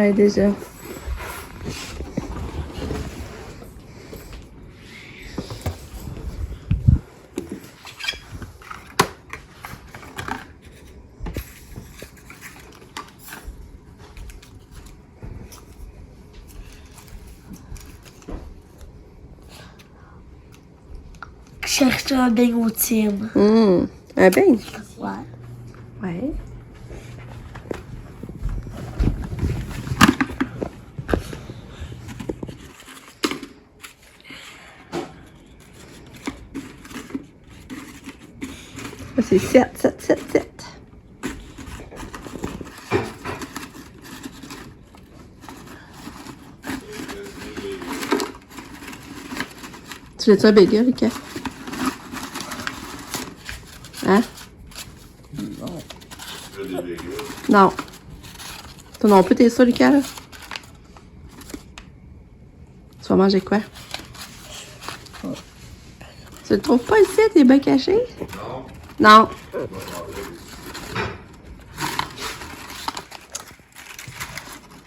Ouais, déjà. Cherche un bain au Tim. Un bain? Ouais. Ouais. C'est 7. Tu veux-tu un bagel, Rika? Hein? Non. Toi non plus, t'es sûr, Lucas, là? Tu vas manger quoi? Tu le trouves pas ici, t'es bien caché? Non. Non.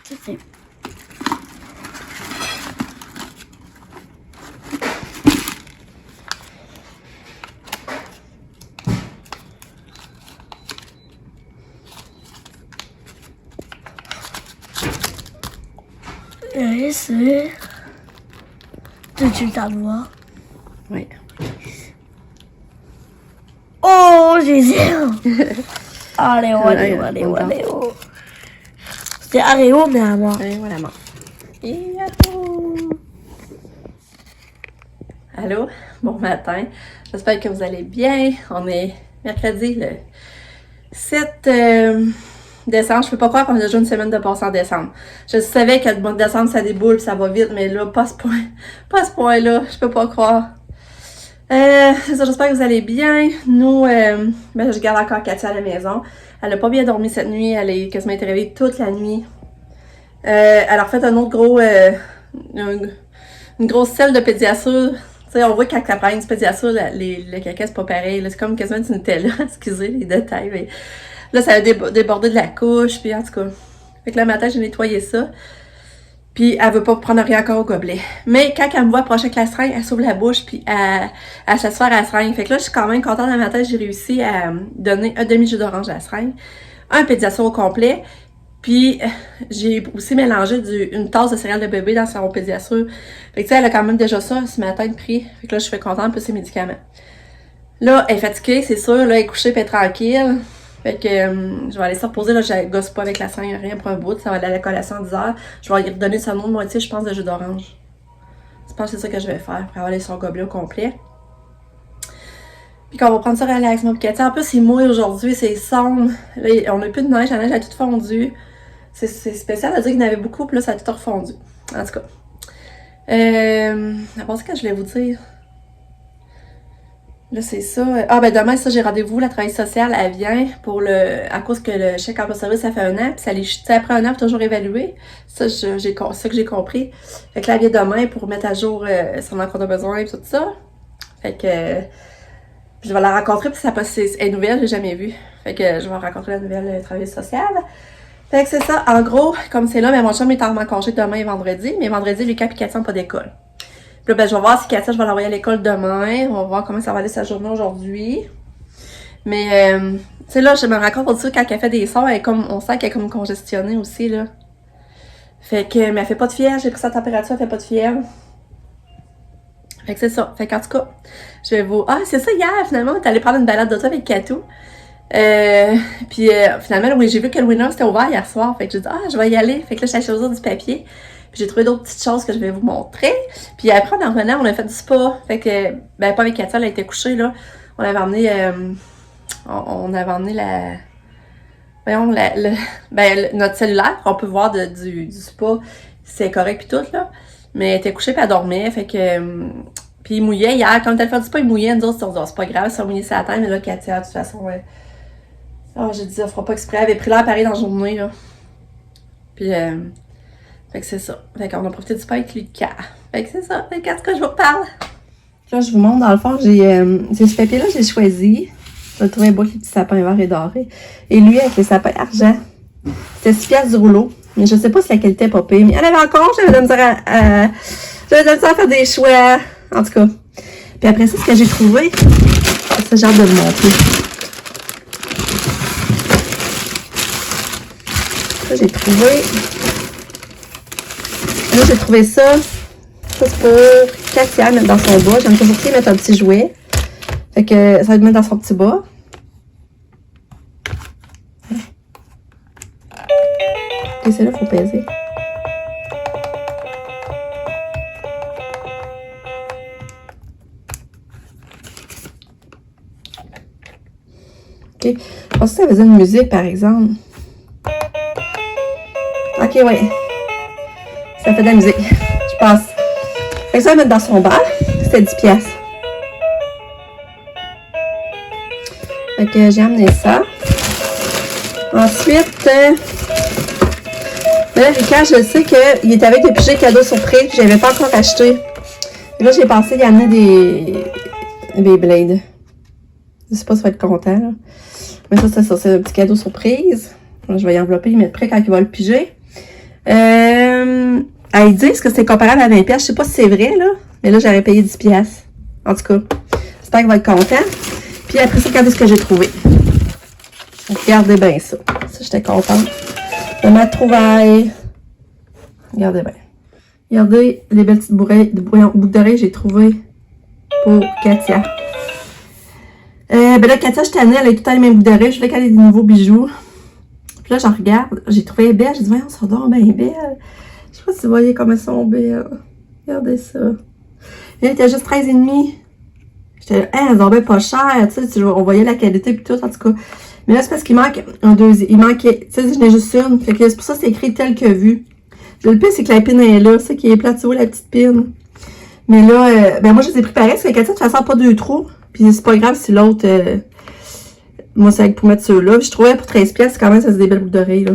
C'est c'est... Tu le voir? Oui. Oh, Jésus! Allez, C'est Aréo, mais à moi. Et voilà, Yahoo! Allô? Bon matin. J'espère que vous allez bien. On est mercredi, le 7 décembre. Je peux pas croire qu'on a déjà une semaine de passé en décembre. Je savais que le mois de décembre, ça déboule, ça va vite, mais là, pas à ce point. Pas à ce point-là. Je peux pas croire. C'est ça, j'espère que vous allez bien. Nous, je garde encore Katia à la maison. Elle a pas bien dormi cette nuit. Elle est quasiment été réveillée toute la nuit. Elle a refait un autre gros... une grosse selle de pédiasure. Tu sais, on voit que quand elle prend une pédiasure, le caca, c'est pas pareil. C'est comme quasiment du Nutella. Excusez les détails, mais... Là, ça a débordé de la couche, puis en tout cas. Fait que le matin, j'ai nettoyé ça. Puis elle veut pas prendre rien encore au gobelet. Mais quand elle me voit approcher avec la seringue, elle s'ouvre la bouche, puis elle se faire à la seringue. Fait que là, je suis quand même contente le matin, j'ai réussi à donner un demi-jus d'orange à la seringue, un pédiasure au complet, puis j'ai aussi mélangé une tasse de céréales de bébé dans son pédiasure. Fait que tu sais, elle a quand même déjà ça ce matin de prix. Fait que là, je suis contente pour ses médicaments. Là, elle est fatiguée, c'est sûr. Là, elle est couchée, puis elle est tranquille. Fait que je vais aller se reposer, là, je gosse pas avec la seringue, rien pour un bout, ça va aller à la collation à 10h. Je vais lui redonner son autre moitié, je pense, de jus d'orange. Je pense que c'est ça que je vais faire, pour avoir son gobelet au complet. Puis qu'on va prendre ça relax, mon piquet. En plus, c'est mouille aujourd'hui, c'est sombre. Là, on n'a plus de neige, la neige a tout fondu. C'est spécial à dire qu'il y en avait beaucoup, puis là, ça a tout refondu. En tout cas. À part ça, que je voulais vous dire. Là, c'est ça. Ah, ben demain, ça, j'ai rendez-vous. La travailleuse sociale, elle vient pour à cause que le chèque emploi service, ça fait 1 an. Puis ça les chute après 1 an, pour toujours évaluer. Ça, c'est ça que j'ai compris. Fait que là, elle vient demain pour mettre à jour son emploi de besoin et tout ça. Fait que je vais la rencontrer, puis elle est nouvelle, j'ai jamais vu. Fait que je vais rencontrer la nouvelle travailleuse sociale. Fait que c'est ça. En gros, comme c'est là, mais mon chum est en congé demain et vendredi. Mais vendredi, Lucas et Katia n'ont pas d'école. Puis là, ben, je vais voir si Katia, je vais l'envoyer à l'école demain. On va voir comment ça va aller sa journée aujourd'hui. Mais, tu sais, là, je me rends compte aussi quand elle fait des sons, on sent qu'elle est comme congestionnée aussi, là. Fait que, mais elle fait pas de fièvre. J'ai pris sa température, elle fait pas de fièvre. Fait que c'est ça. Fait qu'en tout cas, je vais vous... Ah, c'est ça, hier, finalement, t'es allé prendre une balade d'auto avec Katou. Puis, finalement, oui, j'ai vu que le Winner c'était ouvert hier soir. Fait que j'ai dit, je vais y aller. Fait que là, j'ai acheté du papier. Puis j'ai trouvé d'autres petites choses que je vais vous montrer. Puis après, en revenant, on a fait du spa. Fait que, ben, pas avec Katia, elle a été couchée, là. On avait emmené, on avait emmené voyons, notre cellulaire. On peut voir du spa. C'est correct puis tout, là. Mais elle était couchée puis elle dormait. Fait que, puis il mouillait hier. Quand elle fait du spa, il mouillait. Nous autres, on se dit, c'est pas grave, ça mouillait sa tête. Mais là, Katia, de toute façon, j'ai dit, ça fera pas exprès. Elle avait pris l'air pareil dans la journée, là. Puis, fait que c'est ça. Fait qu'on a profité du spa avec Lucas. Fait que c'est ça. Fait qu'en tout cas, je vous reparle. Là, je vous montre, dans le fond, j'ai ce papier-là, j'ai choisi. Je trouvé beau avec les petits sapins verts et dorés. Et lui, avec les sapins argent. C'était 6 piastres du rouleau. Mais je sais pas si la qualité est pas pire. Mais il y en avait encore, j'avais de la misère j'avais de la misère à faire des choix. En tout cas. Puis après ça, ce que j'ai trouvé, c'est ce genre de le montrer. Ça, j'ai trouvé. Là, j'ai trouvé ça. Ça, c'est pour Katia mettre dans son bas. J'aime toujours mettre un petit jouet. Fait que ça va le mettre dans son petit bas. Et c'est là qu'il faut peser. Ok. Je pense que ça faisait une musique, par exemple. Ok, ouais. Ça fait de la musique. Je passe. Fait que ça va mettre dans son bas. C'était 10 piastres. Fait que j'ai amené ça. Ensuite, là, Ricard, je sais qu'il était avec des pigés cadeaux surprise, puis je n'avais pas encore acheté. Et là, j'ai pensé d'y amener des Beyblade. Je sais pas si va être content, là. Mais ça, c'est un petit cadeau surprise. Là, je vais y envelopper, y mettre prêt quand il va le piger. Ils disent que c'est comparable à 20$. Je sais pas si c'est vrai, là. Mais là, j'aurais payé 10$. En tout cas, j'espère qu'il va être content. Puis après ça, regardez ce que j'ai trouvé. Regardez bien ça. Ça, j'étais contente de ma trouvaille. Regardez bien. Regardez les belles petites boucles d'oreilles que j'ai trouvées pour Katia. Ben là, Katia, je tannais, elle a tout le temps les mêmes boucles d'oreilles. Je voulais qu'elle ait des nouveaux bijoux. Puis là, j'en regarde. J'ai trouvé elle belle. J'ai dit, voyons, ça donc bien belle. Je sais pas si vous voyez comme elles sont belles. Regardez ça. Elle était juste 13,5. J'étais là, elles sont bien pas chères. Tu sais, on voyait la qualité et tout, en tout cas. Mais là, c'est parce qu'il manque un deuxième. Il manquait. Tu sais, j'en ai juste une. Fait que c'est pour ça que c'est écrit tel que vu. Le pire, c'est que la pine est là. C'est qui est plate, tu vois, la petite pine. Mais là, ben moi, je les ai préparés parce que Katia, de toute façon, pas deux trous. Puis c'est pas grave si l'autre. Moi, c'est pour mettre ceux-là. Je trouvais pour 13$, quand même, ça c'est des belles boucles d'oreilles, là.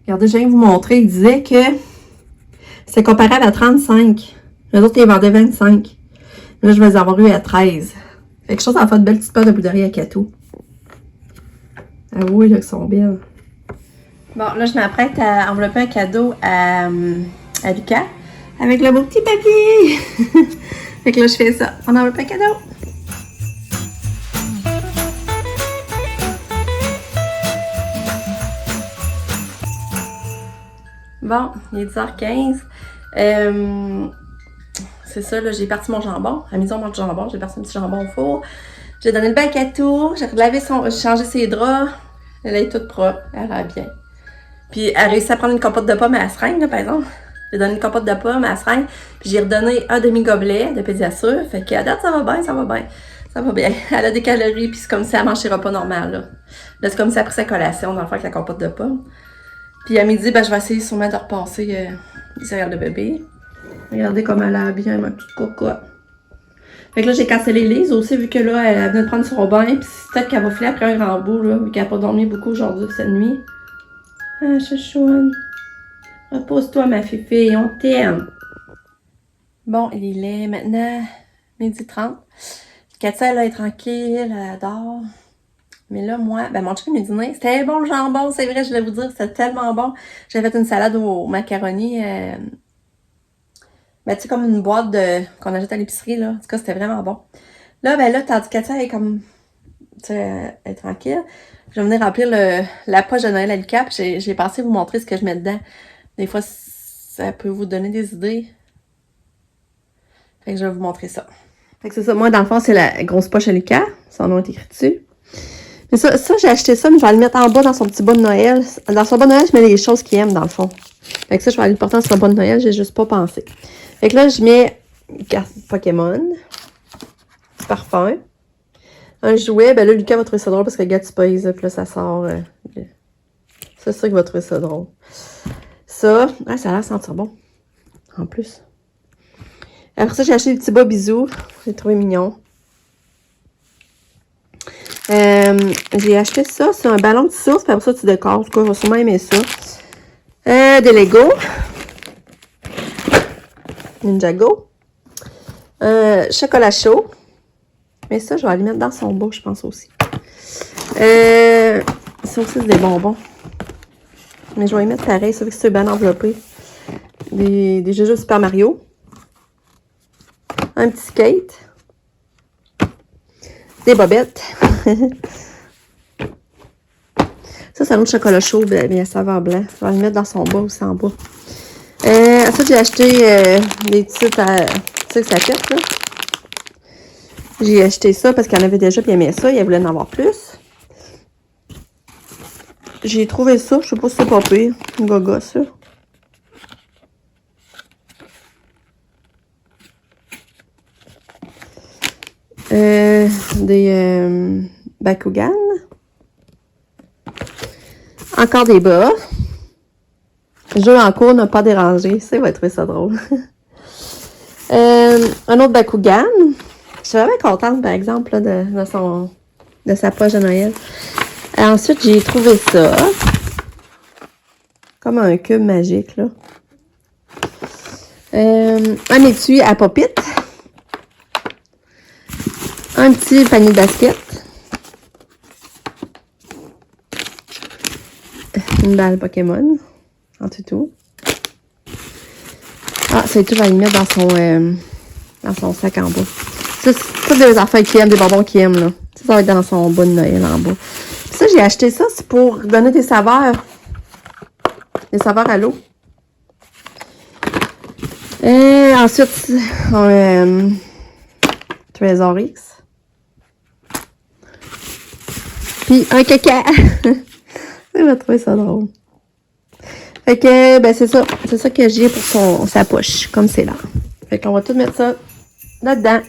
Regardez, je viens de vous montrer. Il disait que c'est comparable à 35. Les autres, ils vendaient 25. Mais là, je vais les avoir eu à 13. Fait que je pense que ça va faire de belles petites paires de boucles d'oreilles à Kato. Avouez, là, qu'elles sont belles. Bon, là, je m'apprête à envelopper un cadeau à Lucas avec le beau petit papier. Fait que là, je fais ça. On enveloppe un cadeau. Bon, il est 10h15. C'est ça, là, j'ai parti mon jambon. À midi, on mange du jambon. J'ai parti un petit jambon au four. J'ai donné le bain à Kato. J'ai changé ses draps. Elle est toute propre. Elle a bien. Puis, elle a réussi à prendre une compote de pomme à la seringue, là, par exemple. J'ai donné une compote de pomme à la seringue. Puis, j'ai redonné un demi-gobelet de pédiasure. Fait qu'à date, ça va bien, ça va bien. Ça va bien. Elle a des calories, puis c'est comme si elle mangeait repas normal, là. Là, c'est comme si elle a pris sa collation, dans le fond, avec la compote de pomme. Puis, à midi, ben, je vais essayer sûrement de repasser les céréales de bébé. Regardez comme elle a bien, ma petite cocotte. Fait que là, j'ai cassé les lises aussi, vu que là, elle venait de prendre son bain. Puis peut-être qu'elle va filer après un grand bout, là, vu qu'elle n'a pas dormi beaucoup aujourd'hui cette nuit. Ah, chouchoune. Repose-toi, ma fifille, on t'aime. Bon, il est maintenant 12h30. Katia, elle est tranquille, elle dort. Mais là, moi, ben mon chum m'a dîné, c'était bon le jambon, c'est vrai, je voulais vous dire, c'était tellement bon. J'avais fait une salade au macaroni. Ben, tu sais, comme une boîte qu'on achète à l'épicerie, là. En tout cas, c'était vraiment bon. Là, ben là, tandis que Katia est comme, tu sais, elle est tranquille. Je vais venir remplir la poche de Noël à Lucas, puis j'ai pensé vous montrer ce que je mets dedans. Des fois, ça peut vous donner des idées. Fait que je vais vous montrer ça. Fait que c'est ça. Moi, dans le fond, c'est la grosse poche à Lucas. Son nom est écrit dessus. Mais ça j'ai acheté ça, mais je vais le mettre en bas dans son petit bas de Noël. Dans son bas de Noël, je mets les choses qu'il aime, dans le fond. Fait que ça, je vais aller le porter dans son bas de Noël. J'ai juste pas pensé. Fait que là, je mets une carte Pokémon, du parfum, un jouet. Ben là, Lucas va trouver ça drôle parce que regarde, tu pèses, puis là, ça sort. C'est sûr qu'il va trouver ça drôle. Ça, ah, ça a l'air sentir bon. En plus. Après ça, j'ai acheté des petits bas bisous. J'ai trouvé mignon. J'ai acheté ça. C'est un ballon de source. Puis après ça, tu décores. En tout cas, je vais sûrement aimer ça. Des Lego. Ninjago. Chocolat chaud. Mais ça, je vais aller mettre dans son bas, je pense aussi. Ça aussi, c'est des bonbons. Mais je vais y mettre pareil, sauf que c'est bien enveloppé. Des jeux Super Mario. Un petit skate. Des bobettes. Ça, c'est un autre chocolat chaud, bien saveur blanc. Je vais le mettre dans son bas aussi en bas. Ensuite, j'ai acheté des titres à... Tu sais que ça pète, là? J'ai acheté ça parce qu'il en avait déjà, puis il aimait ça. Il voulait en avoir plus. J'ai trouvé ça. Je sais pas si c'est pas pire. Un gaga, ça. Des Bakugan. Encore des bas. Jeu en cours n'a pas dérangé. Ça, il va trouver ça drôle. Un autre Bakugan. Je suis vraiment contente, par exemple, là, de sa poche de Noël. Ensuite, j'ai trouvé ça. Comme un cube magique, là. Un étui à pop-it. Un petit panier de basket. Une balle Pokémon. En tout. Ah, c'est tout, je vais le mettre dans son sac en bas. Ça, c'est des affaires qu'il aime, des bonbons qu'il aime, là. Ça va être dans son bas de Noël en bas. Puis ça, j'ai acheté ça, c'est pour donner des saveurs. Des saveurs à l'eau. Et ensuite, Trésor X. Puis un caca. Il va trouver ça drôle. Fait que, ben, c'est ça. C'est ça que j'ai pour sa poche, comme c'est là. Fait qu'on va tout mettre ça là-dedans.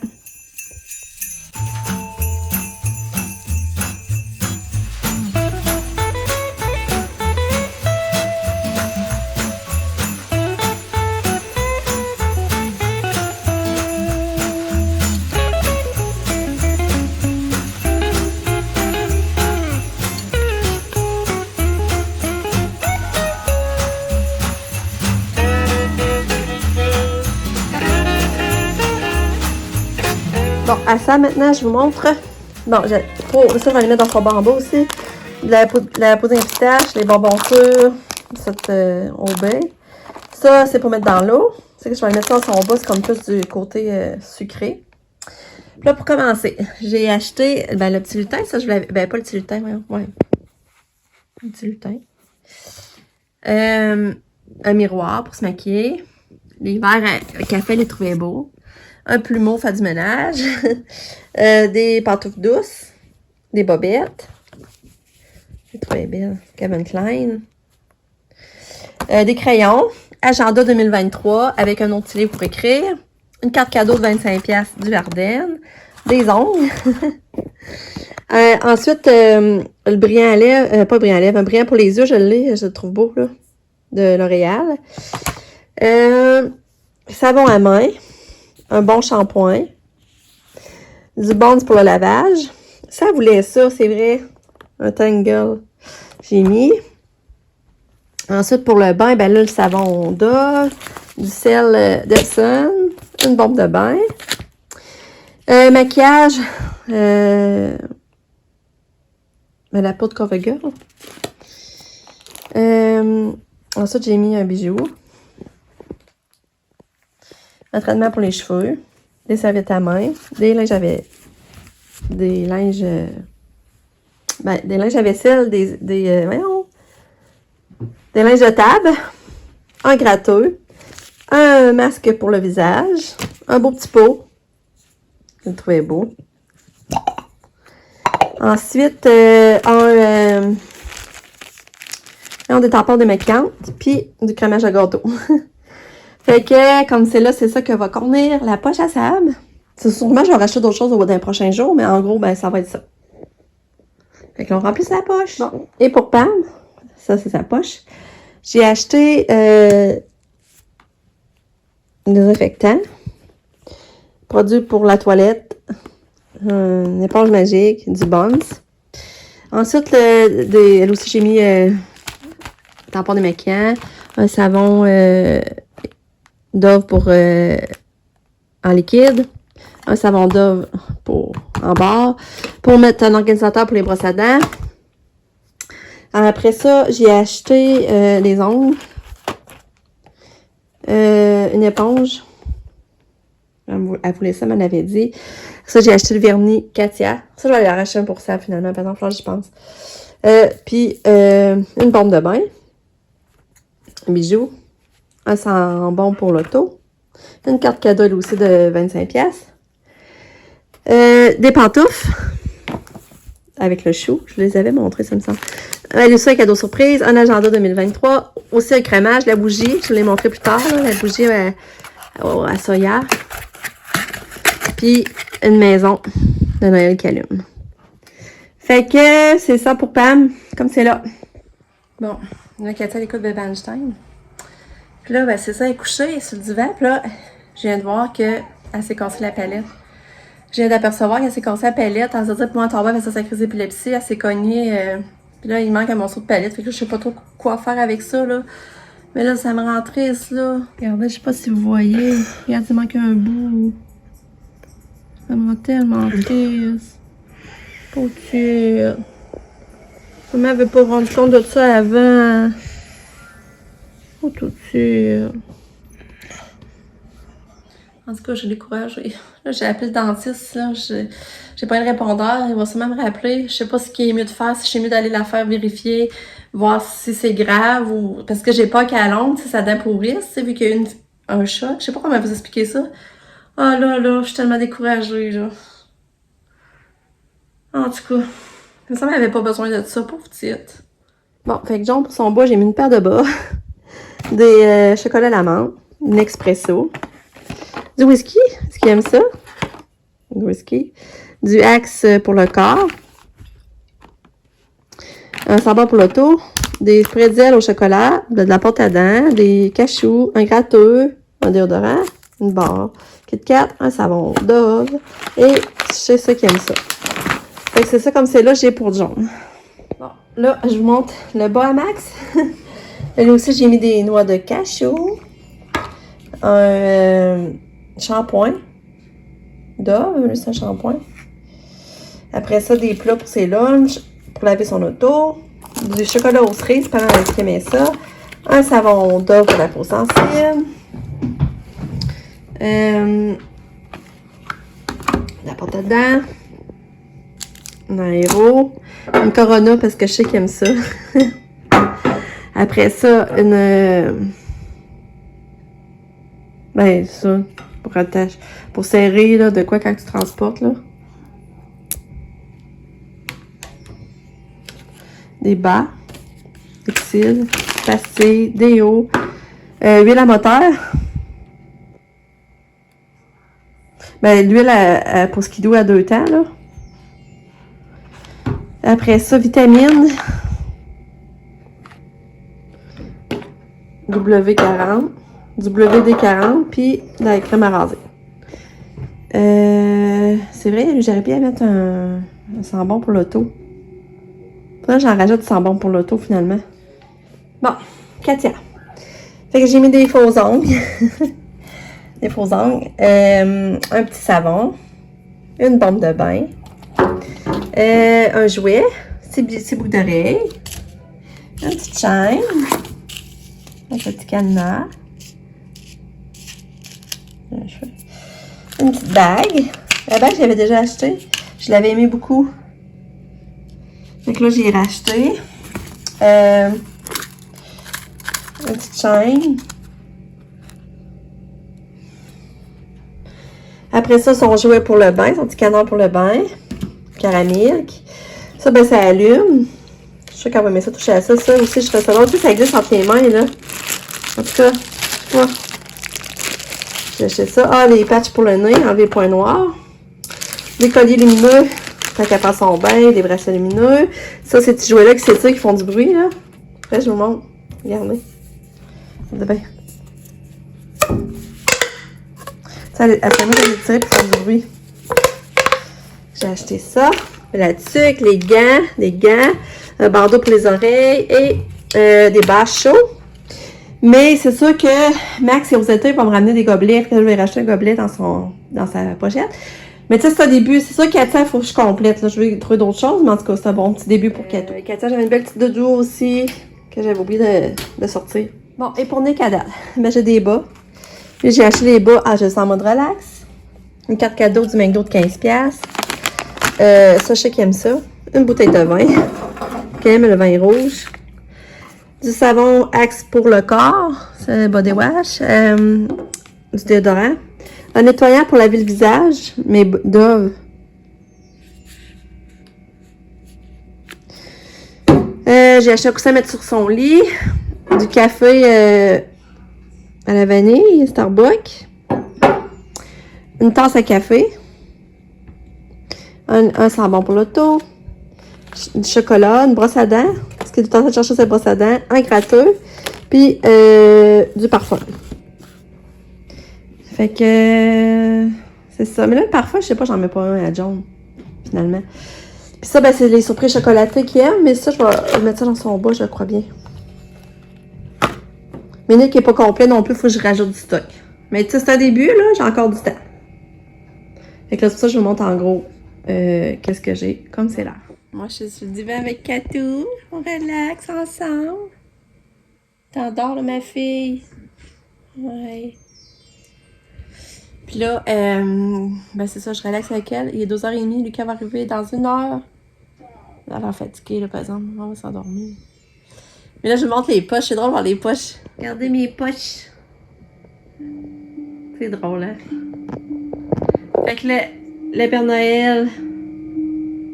Bon, à ça, maintenant, je vous montre. Bon, ça, je vais les mettre dans son bambou aussi. La poudre pistache, les bonbons sûrs, cette au bain. Ça, c'est pour mettre dans l'eau. C'est que je vais mettre ça dans son bas, c'est comme plus du côté sucré. Puis là, pour commencer, j'ai acheté le petit lutin. Ça, je l'avais. Ben, pas le petit lutin, ouais. Le petit lutin. Un miroir pour se maquiller. Les verres à café, les trouvais beaux. Un plumeau, fait du ménage. Des pantoufles douces. Des bobettes. J'ai trouvé belle. Calvin Klein. Des crayons. Agenda 2023 avec un autre livre pour écrire. Une carte cadeau de 25$ du Verden. Des ongles. Ensuite, le brillant à lèvres. Pas le brillant à lèvres, un brillant pour les yeux, je le trouve beau, là. De L'Oréal. Savon à main. Un bon shampoing. Du Bonds pour le lavage. Ça voulait ça, c'est vrai. Un Tangle. J'ai mis. Ensuite, pour le bain, ben là, le savon Dove. Du sel d'Epsom. Une bombe de bain. Maquillage. La poudre CoverGirl. Ensuite, j'ai mis un bijou. Un traitement pour les cheveux. Des serviettes à main. Des linges à vaisselle. Des linges à vaisselle. Des linges de table. Un gratteux. Un masque pour le visage. Un beau petit pot. Je le trouvais beau. Ensuite, des tampons démaquillantes. Puis du crémage à gâteau. Fait que, comme c'est là, c'est ça que va contenir la poche à Sam. Sûrement, je vais racheter d'autres choses au bout d'un prochain jour, mais en gros, ben, ça va être ça. Fait que l'on remplit sa poche. Bon. Et pour Pam, ça, c'est sa poche. J'ai acheté un désinfectant. Produit pour la toilette. Une éponge magique, du Bonds. Ensuite, elle aussi, j'ai mis tampon démaquillant, un savon Dove pour en liquide, un savon Dove en barre, pour mettre un organisateur pour les brosses à dents, Après ça, j'ai acheté les ongles. Une éponge. Elle voulait ça, elle m'en avait dit. Ça, j'ai acheté le vernis Katia. Ça, je vais aller racheter un pour ça, finalement. Par exemple, là, j'y pense. Puis, une bombe de bain. Un bijou. Un sambon pour l'auto. Une carte cadeau, elle aussi, de 25$. Des pantoufles. Avec le chou. Je les avais montrés, ça me semble. Un cadeau surprise. Un agenda 2023. Aussi un crémage. La bougie. Je vous l'ai montré plus tard, là, la bougie à soya. Puis, une maison de Noël qui allume. Fait que c'est ça pour Pam, comme c'est là. Bon, là, Katia, elle écoute Bébé Einstein. Puis là, ben, c'est ça, elle est couchée sur le divan. Puis là, je viens de voir qu'elle s'est cassée la palette. Je viens d'apercevoir qu'elle s'est cassée la palette. Elle s'est dit, pour moi, tomber avec sa crise d'épilepsie. Elle s'est cognée. Puis là, il manque un morceau de palette. Fait que là, je sais pas trop quoi faire avec ça, là. Mais là, ça me rend triste, là. Regardez, je sais pas si vous voyez. Regarde, il manque un bout. Ça me rend tellement triste. Pauvre. Maman n'avait pas rendu compte de ça avant. Oh, tout sûr. En tout cas, je l'ai découragé. Là, j'ai appelé le dentiste. Là. J'ai pas eu de répondeur. Il va sûrement me rappeler. Je sais pas ce qui est mieux de faire. Si c'est mieux d'aller la faire vérifier, voir si c'est grave ou. Parce que j'ai peur qu'à longue, si ça dent pourrisse, vu qu'il y a eu un choc. Je sais pas comment vous expliquer ça. Ah là, je suis tellement découragée, là. En tout cas, ça m'avait pas besoin de ça, pauvre petite. Bon, fait que John, pour son bois, j'ai mis une paire de bas, des chocolats à la menthe, une espresso, du whisky, est-ce qu'il aime ça? Du whisky, du Axe pour le corps, un savon pour l'auto, des pretzels au chocolat, de la pâte à dents, des cachous, un gratteux, un déodorant, une barre, Kit Kat, un savon Dove, et je sais ça qui aime ça. Fait que c'est ça comme c'est là, j'ai pour John. Bon, là, je vous montre le bas à Max. Là aussi, j'ai mis des noix de cachou. Un shampoing. Dove, c'est un shampoing. Après ça, des plats pour ses lunchs, pour laver son auto. Du chocolat aux cerises, pendant qu'il aimait ça. Un savon Dove pour la peau sensible. La pâte à dents. Un aéro. Une Corona parce que je sais qu'il aime ça. Après ça, ben, ça, pour serrer, là, de quoi quand tu transportes, là. Des bas, textiles, pastille, déo, huile à moteur. Ben, l'huile pour skidoo à 2 temps, là. Après ça, vitamine. W40. WD40. Puis de la crème à raser. C'est vrai, j'aurais pu mettre un sambon pour l'auto. Là, j'en rajoute du sambon pour l'auto, finalement. Bon, Katia. Fait que j'ai mis des faux ongles. Des faux ongles. Un petit savon. Une bombe de bain. Un jouet, 6 boucles d'oreilles, une petite chaîne, un petit cadenas, une petite bague. La bague, je l'avais déjà achetée. Je l'avais aimé beaucoup. Donc là, j'ai racheté. Une petite chaîne. Après ça, son jouet pour le bain, son petit canard pour le bain. Caramilk. Ça, ben, ça allume. Je suis sûre qu'elle va mettre ça, toucher à ça. Ça aussi, je ferais ça. L'autre, ça glisse entre les mains, là. En tout cas, ouais. J'ai acheté ça. Ah, les patchs pour le nez, enlever les points noirs. Des colliers lumineux, quand elle fait son bain, des bracelets lumineux. Ça, ces petits jouets-là qui s'étirent, qui font du bruit, là. Après, je vous montre. Regardez. Regardez bien. Ça, elle permet de les tirer pour faire du bruit. J'ai acheté ça. La tuque, les gants, un bandeau pour les oreilles et des bâches chauds. Mais c'est sûr que Max, si vous êtes il va me ramener des gobelets. Après, je vais racheter un gobelet dans sa pochette. Mais tu sais, c'est un début. C'est sûr, Katia, il faut que je complète. Là. Je vais trouver d'autres choses, mais en tout cas, c'est un bon petit début pour Katia. Katia, j'avais une belle petite doudou aussi, que j'avais oublié de sortir. Bon, et pour Nick Adal, ben, j'ai des bas. Puis j'ai acheté les bas, je suis en mode relax. Une carte cadeau du McDo de 15$. Ça, je sais qu'il aime ça. Une bouteille de vin. Qui aime le vin rouge. Du savon Axe pour le corps. C'est body wash. Du déodorant. Un nettoyant pour laver le visage. Mais Dove. J'ai acheté un coussin à mettre sur son lit. Du café à la vanille, Starbucks. Une tasse à café. Un savon pour l'auto. Du chocolat, une brosse à dents. Parce que tout le temps, de chercher cette brosse à dents. Un gratteux. Puis du parfum. Fait que c'est ça. Mais là, le parfum, je sais pas, j'en mets pas un à John. Finalement. Puis ça, ben, c'est les surprises chocolatées qu'il aime. Mais ça, je vais mettre ça dans son bas, je crois bien. Mais Nick n'est pas complet non plus, il faut que je rajoute du stock. Mais tu sais, c'est un début, là, j'ai encore du temps. Fait que là, c'est pour ça que je vous montre en gros qu'est-ce que j'ai comme c'est là. Moi, je suis sur le divan avec Katou. On relaxe ensemble. T'endors, là, ma fille? Ouais. Puis là, ben c'est ça, je relaxe avec elle. Il est 2h30, Lucas va arriver dans 1 heure. Elle a l'air fatiguée, là, par exemple. On va s'endormir. Mais là, je vous montre les poches. C'est drôle de voir les poches. Regardez mes poches. C'est drôle, hein? Fait que le Père Noël,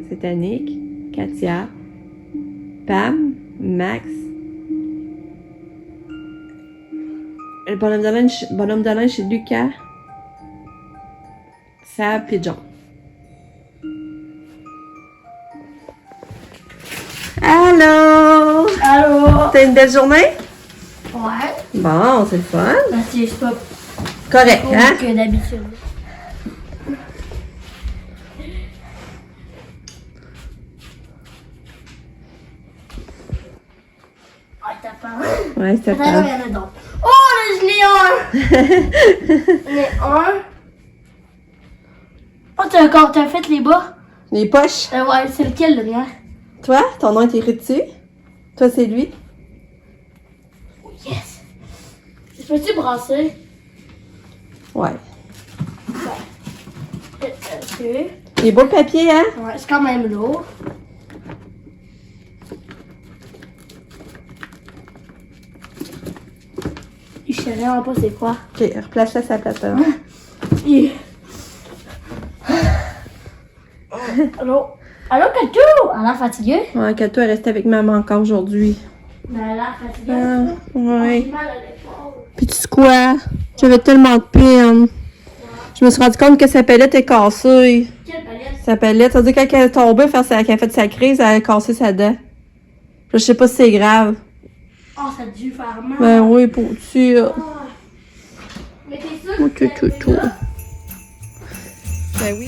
c'est Annick, Katia, Pam, Max. Le bonhomme de linge, c'est Lucas, Sab et John. Allô? Allô? T'as une belle journée? Ouais. Bon, c'est le fun. C'est pas Correct, hein? que d'habitude. Ouais, t'as pas. Ouais, c'est Attends, pas. il y en a d'autres. Oh, là, je l'ai un! J'en ai un. Oh, t'as fait les bas? Les poches. Ouais, c'est lequel, le mien? Toi, ton nom est écrit dessus. Toi, c'est lui. Oh, yes! Peux-tu brasser? Ouais. Ouais. Les beaux papiers, hein? Ouais, c'est quand même lourd. Je sais vraiment pas c'est quoi. Ok, replace-la à sa place. Alors. Allô? Allô, Katou? Elle a l'air fatiguée? Ouais, Kato est restée avec maman encore aujourd'hui. Mais elle a l'air fatiguée. Ah, ouais. J'ai mal à l'épaule. Puis tu sais quoi? J'avais tellement de peine. Je me suis rendu compte que sa palette est cassée. Quelle palette? Sa palette, ça veut dire quand elle est tombée, qu'elle a fait sa crise, elle a cassé sa dent. Je sais pas si c'est grave. Oh, ça a dû faire mal. Ben oui, pour sûr. Mais t'es sûre Oh, que tout. Ben oui.